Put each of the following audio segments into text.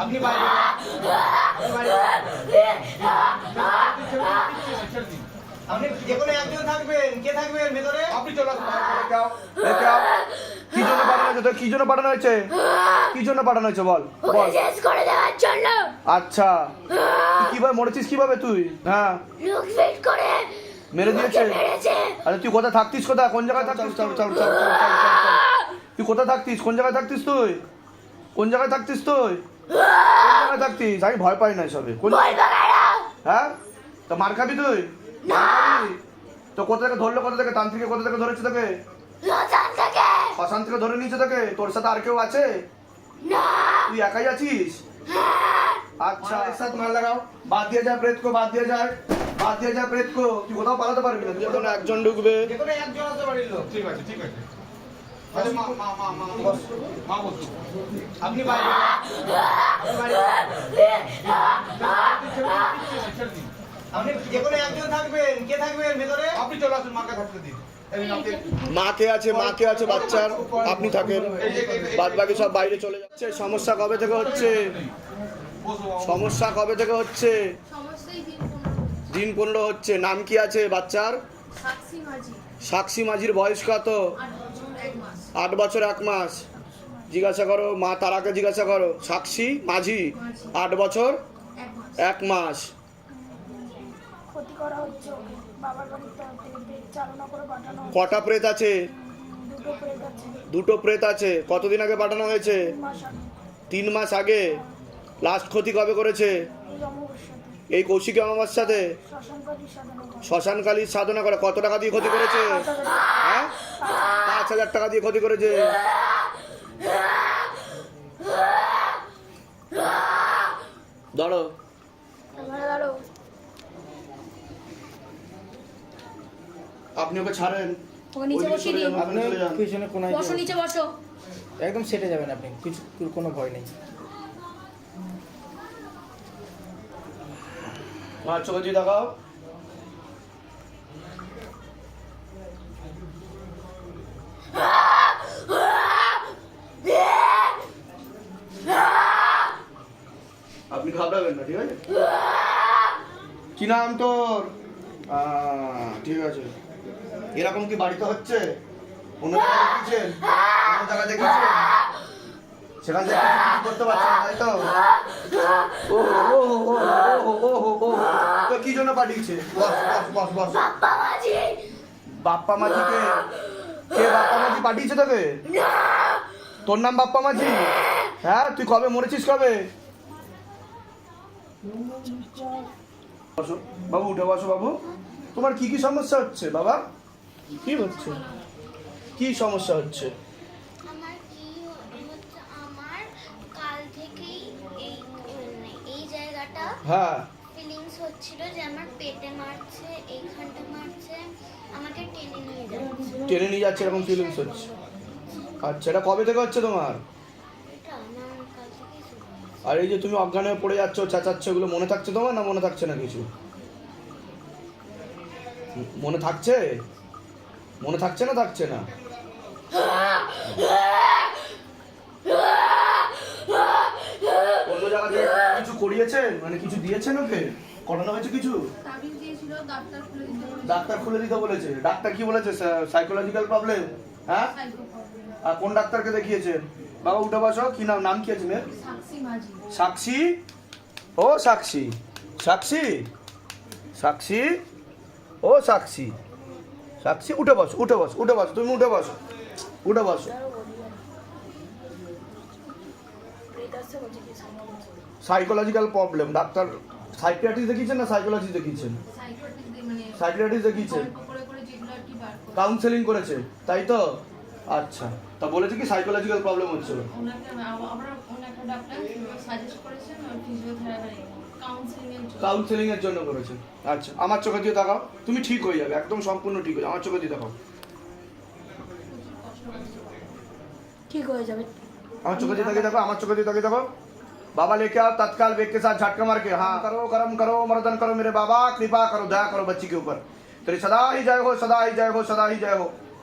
আপনি বাইরে আপনি যে কোনো একজন থাকবেন, কে থাকবেন ভেতরে? আপনি চলে আসুন, কি জন্য পাঠানো হয়েছে? কি জন্য পাঠানো হয়েছে? কি জন্য পাঠানো হয়েছে বল বল। শেষ করে দেওয়ার জন্য। আচ্ছা, তুই কিভাবে মরেছিস? কিভাবে তুই? হ্যাঁ, লুক ফিট করে মেরে দিয়েছে। মেরেছে। আরে তুই কোথায় থাকতিস? কোথায়, কোন জায়গায় থাকতিস? চল চল চল চল চল চল। তুই কোথায় থাকতিস? কোন জায়গায় থাকতিস তুই? কোন জায়গায় থাকতিস তুই? কোন জায়গায় থাকতিস? আমি ভয় পাই না সবে। কোন বলবো কেন? হ্যাঁ, তো মার খাবি তুই? না। তো কোথা থেকে ধরলো? কোথা থেকে তান্ত্রিকে কোথা থেকে ধরেছে তোকে? লজান থেকে। শ্মশান থেকে ধরে নিয়েছে তোকে? তোর সাথে আর কেউ আছে? না। তুই একাই আছিস? अच्छा एक साथ मार लगाओ, बात दिया जाए प्रेत को, बात दिया जाए, बात दिया जाए प्रेत को। তুই কোথাও পালাতে পারবি না, তুই কোনো একজন ঢুকবে। যে কোনো একজন হতে বাড়ির লোক। ঠিক আছে ঠিক আছে। আচ্ছা মা মা মা মা বস। মা বসো। আপনি বাইরে আপনি যে কোনো একজন থাকবেন, কে থাকবেন ভেতরে? আপনি চলে আসুন, মাকে থাকতে দিন। মাকে আছে বাচ্চার, আপনি থাকেন, বাদ বাকি সব বাইরে চলে যাচ্ছে। সমস্যা কবে থেকে হচ্ছে? সমস্যা কবে থেকে হচ্ছে? দিন 15 হচ্ছে। নাম কি আছে বাচ্চার? সাক্ষী মাঝির বয়স কত? 8 বছর 1 মাস। জিজ্ঞাসা করো, মা তারাকে জিজ্ঞাসা করো। সাক্ষী মাঝি 8 বছর 1 মাস। ক্ষতি করা হচ্ছে ওকে। বাবার বাড়িতে পেট চালনা করে পাঠানো হচ্ছে। কটা প্রেত আছে? দুটো প্রেত আছে। 2টো প্রেত আছে। কতদিন আগে পাঠানো হয়েছে? 3 মাস আগে। 3 মাস আগে। লাস্ট ক্ষতি কবে করেছে? এই অমাবস্যাতে এই কৌশিকী অমাবস্যাতে শ্মশানকালী সাধনা করে। শ্মশানকালীর সাধনা করে। কত টাকা দিয়ে ক্ষতি করেছে? হ্যাঁ, 5,000 টাকা দিয়ে ক্ষতি করেছে। ধরো এবারে দাঁড়ো। আপনি ওকে ছাড়েন। ওকে নিচে ওইদিকে বসিয়ে চলে দিন। যান, আপনি চলে যান। পিছনে কোনায় বসো, নিচে বসো। একদম সেটে যাবেন আপনি, কিছু কোনো ভয় নেই। মার চোখে দিয়ে দেখাও। আপনি ঘাবড়াবেন না, ঠিক আছে? কি নাম তোর? ঠিক আছে। এরকম কি বাড়িতে হচ্ছে? অন্য জায়গায় দেখিয়েছেন? অন্য জায়গায় দেখিয়েছেন? সেখান থেকে কিছু করতে পারছেন না, তাই তো? ও ও ও ও ও ও তো কি জন্য পাঠিয়েছে? বস বস বস বস। বাবা মাঝি। বাপ্পা মাঝিকে? কে বাপ্পা মাঝি পাঠিয়েছে তোকে? তোর নাম বাপ্পা মাঝি? হ্যাঁ, তুই কবে মরেছিস? কবে? বসো বাবু, উঠে বসো বাবু। তোমার কি কি সমস্যা হচ্ছে বাবা? কি হচ্ছে? কি সমস্যা হচ্ছে? আমার কি হচ্ছে, আমার কাল থেকেই এই জায়গাটা হ্যাঁ, ফিলিংস হচ্ছিল যে আমার পেটে মারছে, এইখানটা মারছে, আমাকে টেনে নিয়ে যাচ্ছে। টেনে নিয়ে যাচ্ছে, এরকম ফিলিংস হচ্ছে। আচ্ছা, এটা কবে থেকে হচ্ছে তোমার? এটা আমার কাল থেকেই শুরু হয়েছে। আর এই যে তুমি অজ্ঞান হয়ে পড়ে যাচ্ছ, চেঁচাচ্ছ, এগুলো মনে থাকছে তোমার না মনে থাকছে না কিছু? মনে থাকছে? মনে থাকছে না থাকছে না? অন্য জায়গা থেকে কিছু করিয়েছেন, মানে কিছু দিয়েছেন ওকে? করানো হয়েছে কিছু? তাবিজ দিয়েছিল, ডাক্তার খুলে দিতে বলেছে। ডাক্তার খুলে দিতে বলেছে। ডাক্তার কি বলেছে? Psychological problem? হ্যাঁ, সাইকো প্রবলেম। আর কোন ডাক্তারকে দেখিয়েছেন? বাবা উঠে বসো। কি নাম? নাম কি আছে মেয়ের? সাক্ষী মাঝি। সাক্ষী। ও সাক্ষী, সাক্ষী, সাক্ষী, ও সাক্ষী, সাক্ষী উঠে বসো, উঠে বসো, উঠে বসো, তুমি উঠে বসো, উঠে বসো। প্রেত আসছে বলছে কি সামনে। Psychological problem. ডাক্তার সাইকিয়াট্রিস্ট দেখিয়েছেন না সাইকোলজিস্ট দেখিয়েছেন? সাইকোলজিস্ট মানে সাইকিয়াট্রিস্ট দেখিয়েছেন। গল্প করে করে যেগুলো আর কি বার করে। কাউন্সেলিং করেছে, তাই তো? আচ্ছা, তা বলেছে কি সাইকোলজিক্যাল প্রবলেম হচ্ছিল? ওনাকে আমরা একটা ডাক্তার সাজেস্ট করেছেন ফিজিওথেরাপি কাউন্সেলিং এর জন্য। কাউন্সেলিং এর জন্য করেছে। আচ্ছা, আমার চোখে দিয়ে দেখাও, তুমি ঠিক হয়ে যাবে, একদম সম্পূর্ণ ঠিক হয়ে যাবে। আমার চোখে দিয়ে দেখাও। ঠিক হয়ে যাবে। আমার चोखे दी तक देखो, আমার चोखे दी तक देखो। बाबा लेके आओ तत्काल वेग के साथ झटका मार के। हाँ करो, कर्म करो, मर्दन करो मेरे बाबा, कृपा करो, दया करो बच्ची के ऊपर। तेरी सदा ही जय हो, सदा ही जय हो, सदा ही जय हो।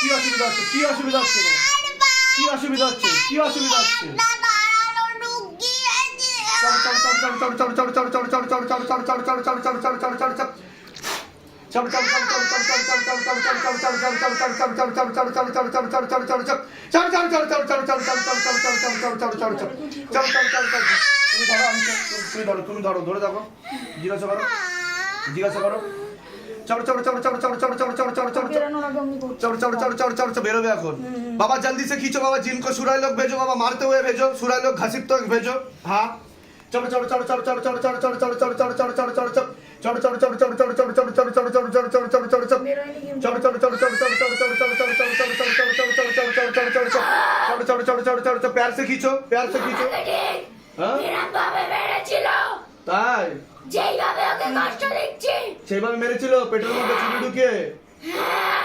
কি অসুবিধা হচ্ছে? কি অসুবিধা হচ্ছে? কি অসুবিধা হচ্ছে? কি অসুবিধা হচ্ছে? তুমি ধরো ধরে দেখো, জিজ্ঞাসা করো, জিজ্ঞাসা করো। বেরোবে এখন। बाबा जल्दी से खींचो बाबा, जिनको सुराई लोग भेजो बाबा, मारते हुए भेजो, सुराई लोग घसीट तो भेजो। हाँ चलो चलो चलो चलो चलो चलो चलो चलो चलो चलो चलो चलो चलो चलो चलो प्यार से खींचो, प्यार से खींचो। এরমভাবে মেরেছিল তাই যেইভাবে ওকে কষ্ট দিচ্ছি সেইভাবে মেরেছিল পেটের মধ্যে ছুরি ঢুকিয়ে? হ্যাঁ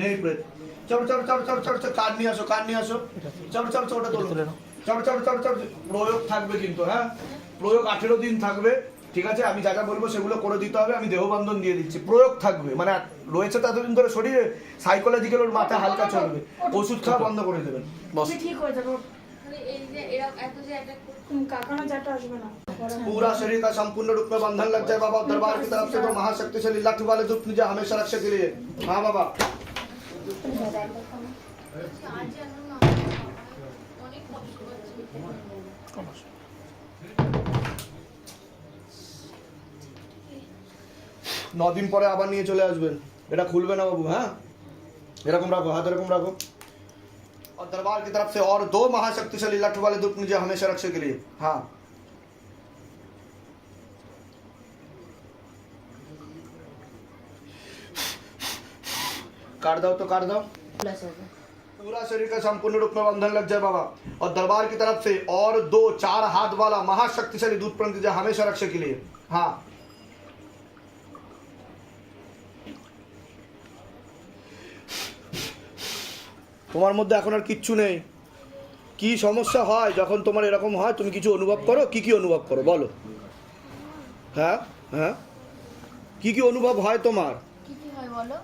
নেই প্রেত। চলো চলো চলো চলো চলো চলো, কান নিয়ে আসো, কান নিয়ে আসো। চলো চলো চলো, ওটা তোলো। চলো চলো চলো চলো, প্রয়োগ থাকবে কিন্তু, হ্যাঁ প্রয়োগ 18 দিন থাকবে, ঠিক আছে? আমি যা যা বলবো সেগুলো করে দিতে হবে। আমি দেহবন্ধন দিয়ে দিচ্ছি, প্রয়োগ থাকবে, মানে রয়েছে তো এতদিন ধরে শরীরে, সাইকোলজিক্যাল ওর মাথা হালকা চলবে, ওষুধ খাওয়া বন্ধ করে দেবেন। বস। তুমি ঠিক হয়ে যাবে। মানে এই যে এরা এত যে অ্যাটাক কাকানা যাটা আসবে না। पूरा शरीर का संपूर्ण रूप में बंधन लग जाए बाबा। दरबार की तरफ से तो महाशक्तिशाली लठ वाले दुख मुझे हमेशा रक्षा के लिए। हाँ बाबा। আজ এখন না অনেক কষ্ট করছে। 9 দিন পরে আবার নিয়ে চলে আসবেন। এটা খুলবে না বাবু, হ্যাঁ এরকম রাখো, হাত এরকম রাখো। और दरबार की तरफ से और 2 महाशक्तिशाली लठ वाले दुख मुझे हमेशा रक्षा के लिए। हाँ काट दो तो काट दो। पूरा शरीर का संपूर्ण रूप में बंधन लग जाए बाबा। और दरबार की तरफ से और 2 4 हाथ वाला महाशक्तिशाली दूध प्रण कीजिए हमेशा रक्षा के लिए। हाँ তোমার মধ্যে এখন আর কিচ্ছু নেই। কি সমস্যা হয় যখন তোমার এরকম হয়, তুমি কিছু অনুভব করো? কি কি অনুভব করো বলো? হ্যাঁ হ্যাঁ, কি কি অনুভব হয় তোমার? কি কি হয় বলো?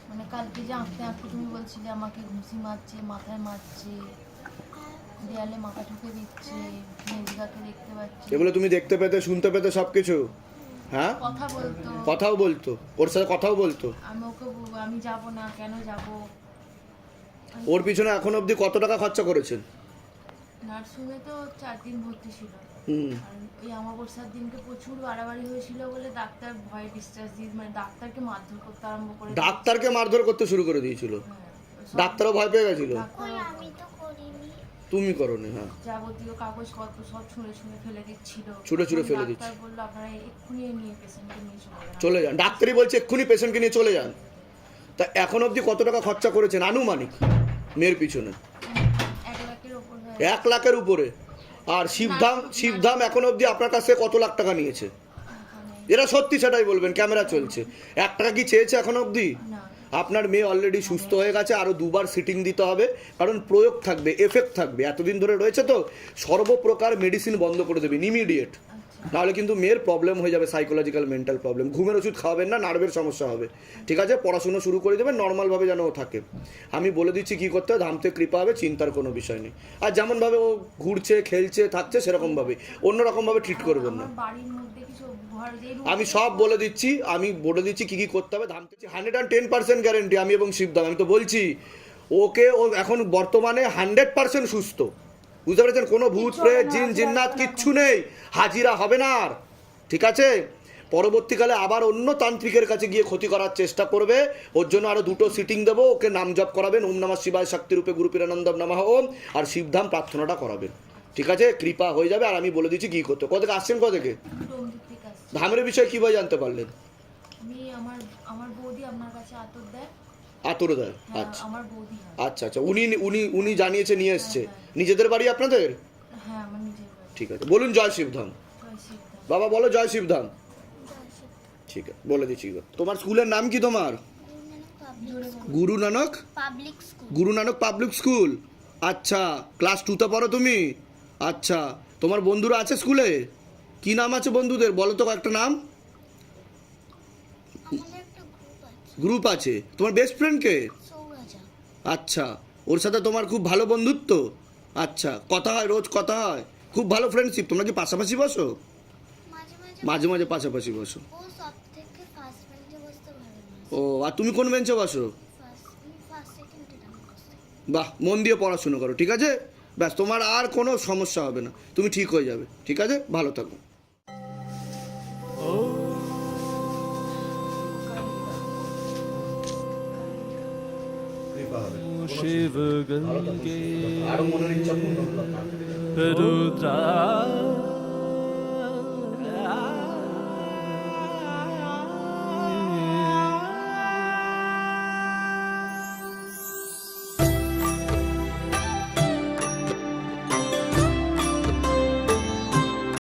মানে কালকে যে আঁকতে আঁকতে তুমি বলছিলে আমাকে ঘুষি মারছে, মাথায় মারছে, দেয়ালে মাথা ঠুকে দিচ্ছে, মেজদাকে দেখতে পাচ্ছি, এগুলো তুমি দেখতে পেতে, শুনতে পেতে সবকিছু? হ্যাঁ কথা বলতো, কথাও বলতো, ওর সাথে কথাও বলতো? আমি ওকে আমি যাব না, কেন যাব? ওর পিছনে এখন অবধি কত টাকা খরচা করেছেন? নার্সিংয়ে তো 4 দিন ভর্তি ছিল। হুম, আর ওই অমাবস্যার দিনকে প্রচুর বাড়াবাড়ি হয়েছিল বলে ডাক্তার ভয়ে ডিসচার্জ দিয়ে, মানে ডাক্তারকে মারধর করতে আরম্ভ করে ডাক্তারকে মারধর করতে শুরু করে দিয়েছিল? ডাক্তারও ভয় পেয়ে গেছিল? ওই আমি তো করিনি। তুমি করোনি? হ্যাঁ, যাবতীয় কাগজপত্র সব ছুঁড়ে ছুঁড়ে ফেলে দিচ্ছিল। ছুঁড়ে ছুঁড়ে ফেলে দিচ্ছে। ডাক্তার বললো আপনারা এক্ষুনি নিয়ে পেশেন্টকে নিয়ে চলে যান। ডাক্তারই বলছে এক্ষুনি পেশেন্টকে নিয়ে চলে যান। তা এখন অবধি কত টাকা খরচা করেছেন আনুমানিক মেয়ের পিছনে? 1 লাখের ওপর 1 লাখের উপরে। আর শিবধাম এখন অবধি আপনার কাছে কত লাখ টাকা নিয়েছে? এরা সত্যি সেটাই বলবেন, ক্যামেরা চলছে। 1 টাকা কি চেয়েছে এখন অবধি? না। আপনার মেয়ে অলরেডি সুস্থ হয়ে গেছে, আরও 2বার সিটিং দিতে হবে, কারণ প্রয়োগ থাকবে, এফেক্ট থাকবে। এতদিন ধরে রয়েছে তো, সর্বপ্রকার মেডিসিন বন্ধ করে দেবেন ইমিডিয়েট, নাহলে কিন্তু মেয়ের প্রবলেম হয়ে যাবে, সাইকোলজিক্যাল মেন্টাল প্রবলেম। ঘুমের ওষুধ খাওয়াবেন না, নার্ভের সমস্যা হবে, ঠিক আছে? পড়াশুনো শুরু করে দেবেন নর্মালভাবে যেন ও থাকে। আমি বলে দিচ্ছি কী করতে হবে, ধামতে কৃপা হবে, চিন্তার কোনো বিষয় নেই। আর যেমনভাবে ও ঘুরছে, খেলছে, থাকছে সেরকমভাবে, অন্যরকমভাবে ট্রিট করবেন না। আমার বাড়ির মধ্যে কিছু ঘর যে আমি সব বলে দিচ্ছি কি কি করতে হবে। ধামতে 110% গ্যারেন্টি আমি এবং শিবধাম। আমি তো বলছি ওকে, ও এখন বর্তমানে 100% সুস্থ, বুঝতে পেরেছেন? কোনো ভূত প্রেত জিন জিন্নাত কিচ্ছু নেই, হাজিরা হবে না আর, ঠিক আছে? পরবর্তীকালে আবার অন্য তান্ত্রিকের কাছে গিয়ে ক্ষতি করার চেষ্টা করবে, ওর জন্য আরও 2টো সিটিং দেবো। ওকে নাম জপ করাবেন, ওম নমঃ শিবায় শক্তিরূপে গুরুপীরানন্দম নমঃ ওম, আর শিবধাম প্রার্থনাটা করাবেন, ঠিক আছে? কৃপা হয়ে যাবে। আর আমি বলে দিচ্ছি কী করতে। কোথেকে আসছেন? কোথেকে? ধামের বিষয়ে কীভাবে জানতে পারলেন? আমি আমার বৌদি আপনার কাছে আতর দেয়। আতর দেয়? হ্যাঁ, আচ্ছা আমার বৌদি হয়। আচ্ছা আচ্ছা, উনি জানিয়েছে, নিয়ে এসছে। নিজেদের বাড়ি আপনাদের? হ্যাঁ, আমার নিজের বাড়ি। ঠিক আছে, বলুন জয় শিবধাম। জয় শ্রী বাবা বলো জয় শিবধাম। ঠিক আছে বলে দিচ্ছি। তোমার স্কুলের নাম কি তোমার? Guru Nanak public school. Guru Nanak public school. আচ্ছা, ক্লাস 2তে পড়ো তুমি? আচ্ছা, তোমার বন্ধুরা আছে স্কুলে? কি নাম আছে বন্ধুদের বলো তো একটা নাম। আমাদের একটা গ্রুপ আছে, গ্রুপ আছে। তোমার বেস্ট ফ্রেন্ড কে? সৌরাজা। আচ্ছা, ওর সাথে তোমার খুব ভালো বন্ধুত্ব? আচ্ছা, কথা হয়, রোজ কথা হয়, খুব ভালো ফ্রেন্ডশিপ। তোমরা কি পাশাপাশি বসো? মাঝে মাঝে মাঝে মাঝে পাশাপাশি বসো। ও সব থেকে ফার্স্ট বেঞ্চে বসতে ভালোবাসে। ও, আর তুমি কোন বেঞ্চে বসো? ফার্স্ট সেকেন্ড এটা আমি বসতে। বাহ, মন দিয়ে পড়াশুনো করো, ঠিক আছে? ব্যাস, তোমার আর কোনো সমস্যা হবে না, তুমি ঠিক হয়ে যাবে, ঠিক আছে? ভালো থাকো। शिव गंगे আরো মনের ইচ্ছা পূর্ণ হলো। रुद्रा